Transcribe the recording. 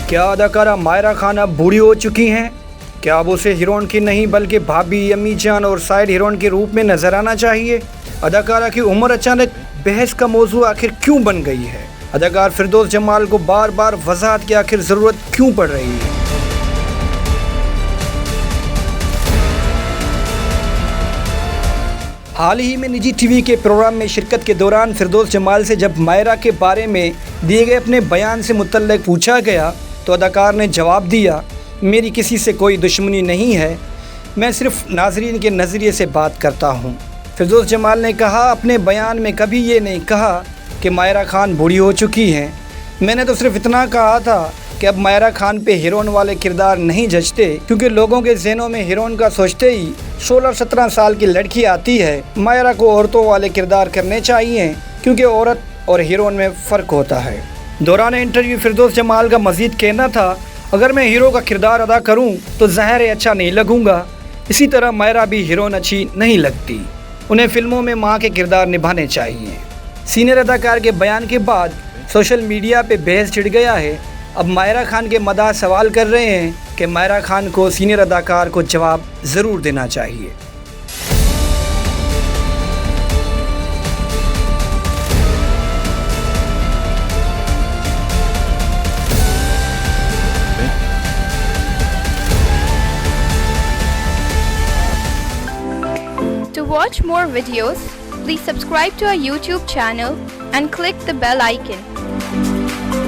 क्या अदाकारा मायरा खान अब बूढ़ी हो चुकी हैं? क्या अब उसे हीरोइन की नहीं बल्कि भाभी, अम्मी जान और साइड हीरोइन के रूप में नजर आना चाहिए? अदाकारा की उम्र अचानक बहस का मौजू आखिर क्यों बन गई है? अदाकार फिरदौस जमाल को बार बार वजाहत की आखिर ज़रूरत क्यों पड़ रही है? हाल ही में निजी टीवी के प्रोग्राम में शिरकत के दौरान फिरदौस जमाल से जब मायरा के बारे में दिए गए अपने बयान से मुतल्लिक पूछा गया तो अदाकार ने जवाब दिया, मेरी किसी से कोई दुश्मनी नहीं है, मैं सिर्फ नाजरीन के नज़रिए से बात करता हूँ। फिरदौस जमाल ने कहा, अपने बयान में कभी ये नहीं कहा कि मायरा खान बूढ़ी हो चुकी हैं। मैंने तो सिर्फ इतना कहा था कि अब मायरा खान पे हीरोइन वाले किरदार नहीं जचते, क्योंकि लोगों के जहनों में हीरोइन का सोचते ही 16-17 साल की लड़की आती है। मायरा को औरतों वाले किरदार करने चाहिए, क्योंकि औरत और हीरोइन में फ़र्क होता है। दौरान इंटरव्यू फिरदौस जमाल का मज़ीद कहना था, अगर मैं हीरो का किरदार अदा करूं तो ज़ाहिर है अच्छा नहीं लगूंगा। इसी तरह मायरा भी हीरोइन अच्छी नहीं लगती, उन्हें फिल्मों में माँ के किरदार निभाने चाहिए। सीनियर अदाकार के बयान के बाद सोशल मीडिया पे बहस छिड़ गया है। अब मायरा खान के मदाह सवाल कर रहे हैं कि मायरा खान को सीनियर अदाकार को जवाब ज़रूर देना चाहिए। To watch more videos, please subscribe to our YouTube channel and click the bell icon.